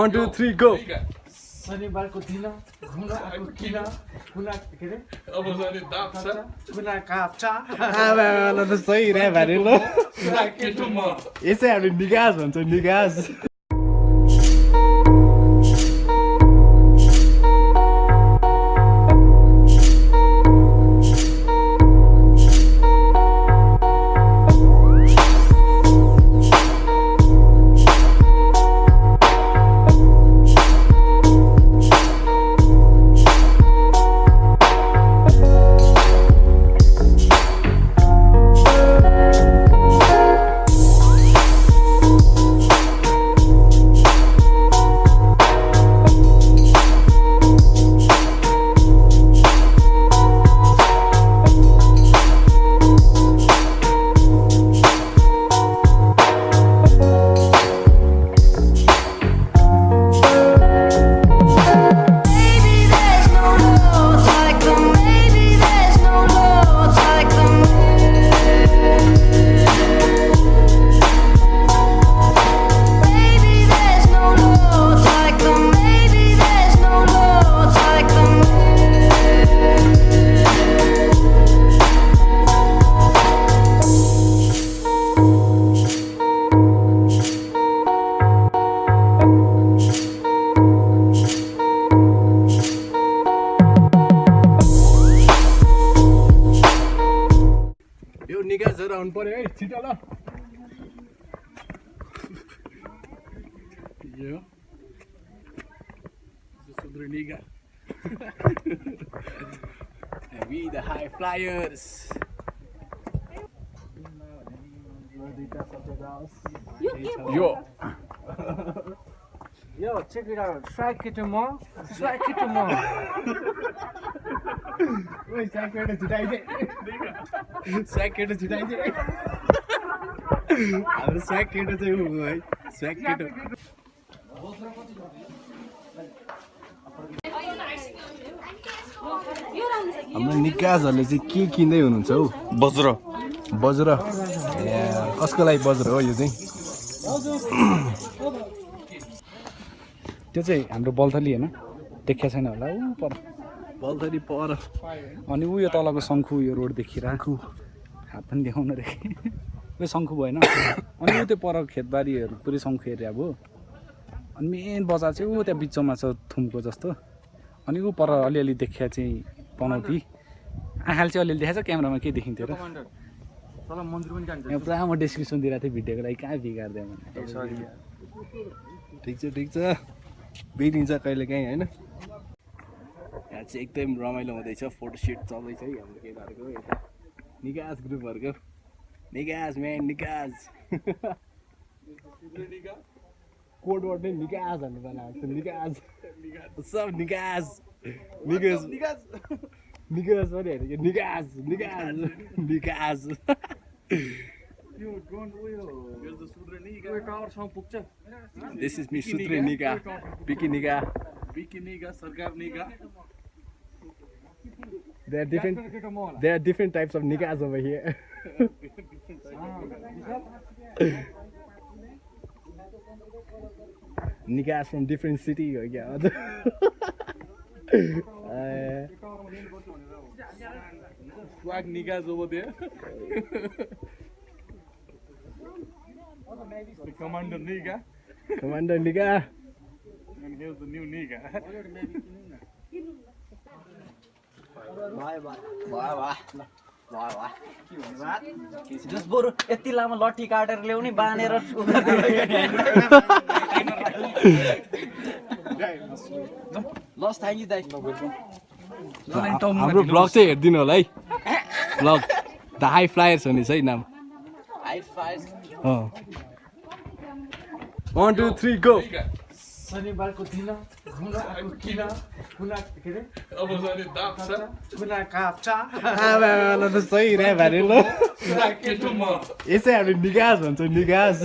1 2 3 go शनिबारको दिन घुम्न आएको किन कुना के रे अब जाने दाप छ कुना काप्छ आमा त सही रे भारे ल केटो म यसै हामीले निगाज भन्छ निगाज निगाजहरु आउनु पर्यो है छिटो ल यो सुद्रे निगा we the high flyers यो check it out strike केटो म ओइ साइकेट छुटाइजे साइकेट छुटाइजे हाम्रो साइकेट चाहिँ हो है साइकेट हाम्रो निकाजहरुले चाहिँ के किन्दै हुनुहुन्छ हौ बज्र कसको लागि बज्र हो यो चाहिँ त्यो चाहिँ हाम्रो बल्थली हैन देख्या छैन होला उ पर बल्थली पर अनि उ यो तलको शङ्खु यो रोड देखिरहेको हात पनि देखाउन रे यो शङ्खु भएन अनि उ त्यो पर खेतबारीहरु पुरै शङ्खु एरिया भयो अनि मेन बजार चाहिँ उ त्यहाँ बिचमा छ थुमको जस्तो अनि उ पर अलिअलि देखिया चाहिँ पनौती आँखाले चाहिँ अलिअलि देखाछ क्यामेरामा के देखिन्थ्यो र तल मन्दिर पनि जान्छ यहाँ पुरा म डेस्क्रिप्सन दिइरहेको थिएँ भिडियोको लागि कहाँ बिगार्दै भने ठिक छ बिग्रिन्छ कहिले काहीँ हैन यहाँ चाहिँ एकदम रमाइलो हुँदैछ फोटोसुट चल्दैछ है हाम्रो केटाहरूको यता निकाज ग्रुपहरूको निकाज म्यान निकाज कोडवर्ड नै निकाज भन्नु बनाएको छ निकाज सब निकाज निकाज निकाज पनि हेरेको निकाज निकाज निकाज This is me Sutre Niga, Biki Niga, सरकार निगा There are different types of nigas over here. Nigas from different city or yeah. Swag nigas over there. The Commander Niga. Commander Niga. And here's the new Niga. जस बरु यति लामो लट्ठी काटेर ल्याउने Baner loss thank you दाइ हाम्रो blog चाहिँ हेर्दिनु होला है ब्लग द हाई फ्लायर्स हुने छ है नाम हाई फ्लायर्स 1 2 3 गो शनिबारको दिन घुम्न आएको किन कुना के रे अब जाने दाप छ कुना काप्छ आमा त सही रे भारे ल केटो म यसै हामीले निगाज भन्छ निगाज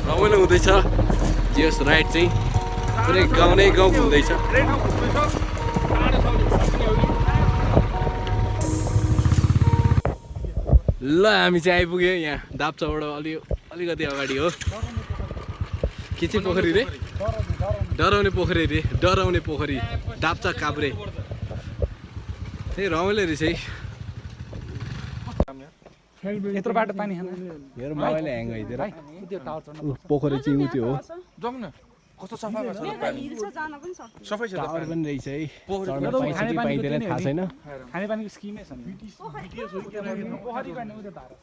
रमाइलो हुँदैछ यस राइड चाहिँ पुरै गाउँ नै गाउँ घुम्दैछ ल हामी चाहिँ आइपुग्यो यहाँ दाप्चाबाट अलिकति अगाडि हो के चाहिँ पोखरी रे डराउने पोखरी रे डराउने पोखरी दाप्चा काभ्रे त्यही रमाइलो रहेछ है यत्रो बाटो पानी खानु हेर मोबाइल ह्याङ भइदिएर पोखरी चाहिँ उ त्यो हो जाउँ न कस्तो सफा छ सफै छ टावर पनि रहेछ है चढ्न पाइन्छ कि पाइँदैन थाहा छैन खानेपानीको स्किमै छ नि पोखरी पानी उता धारा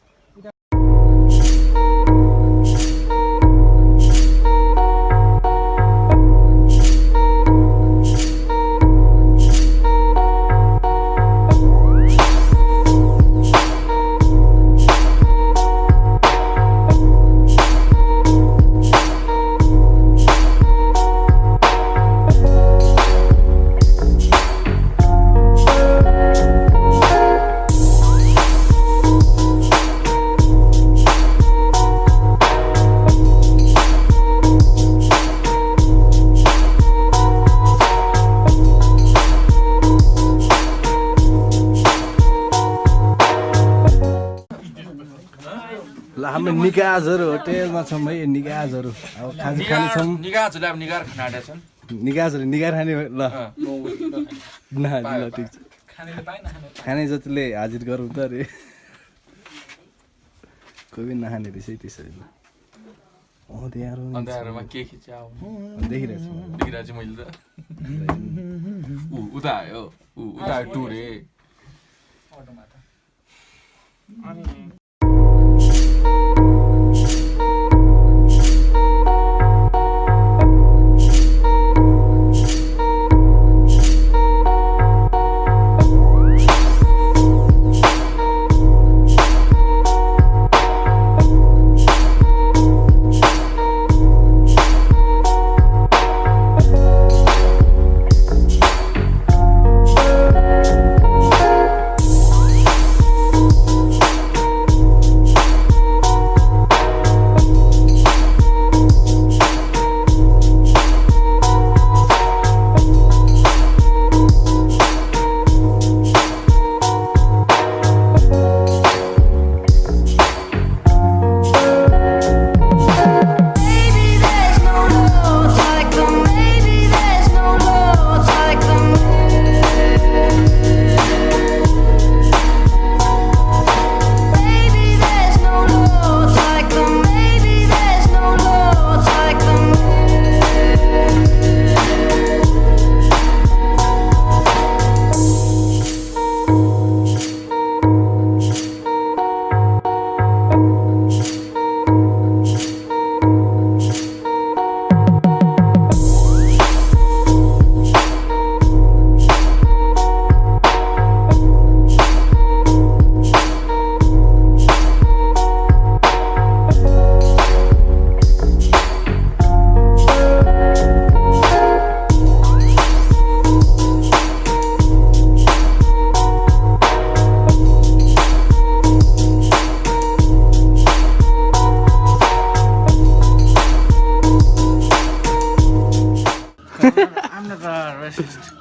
ल हाम्रो निकाजहरू होटेलमा छौँ है निकाजहरू अब खाजा खाने छौँ निगाहले अब निगार खाना आएछ निकाजहरू निगार खाने ल ल ठिक छ खाने जतिले हाजिर गरौँ त अरे कोही पनि नखाने रहेछ है त्यसरी अन्धारोमा के खिच्छ देखिरहेको छु देखिरहेको छु मैले त उता आयो उता आयो टुरे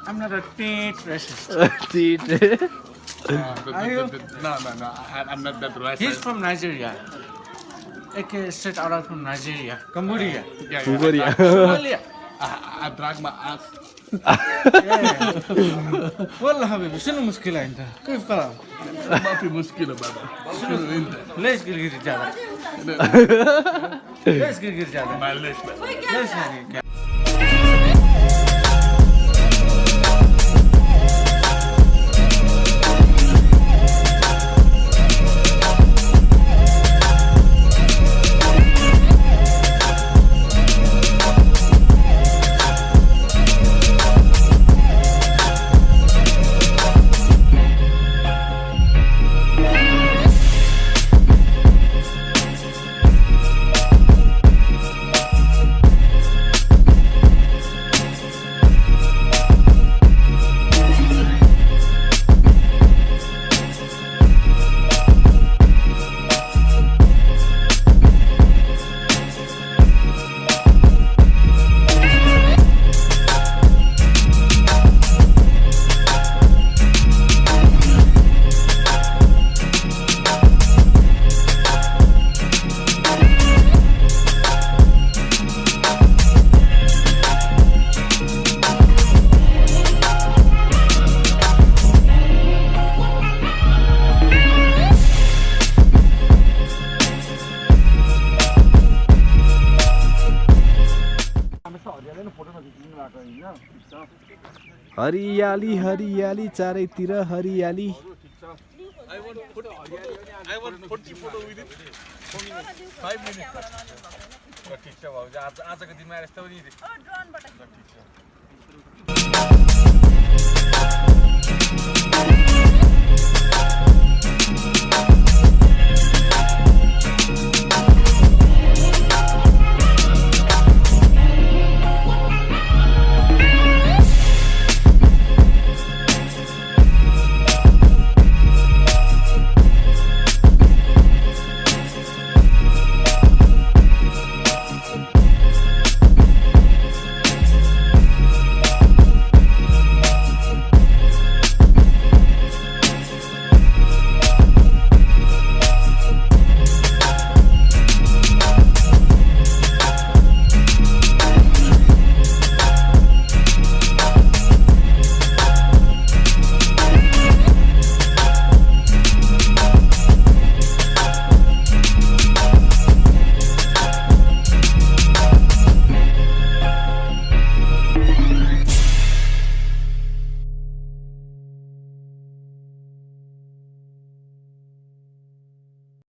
I'm not a tit racist. No, I'm not that racist. He's from Nigeria. AK straight out from Nigeria. Cambodia. Yeah. Somalia. I drag my ass. والله حبيبي شنو المشكلة أنت؟ كيف كلام؟ ما في مشكلة بابا. شنو أنت؟ ليش قلقل رجالة؟ ليش قلقل رجالة؟ معلش ليش يعني؟ हरियाली हरियाली चारैतिर हरियाली आजको दिनमा यस्तो पनि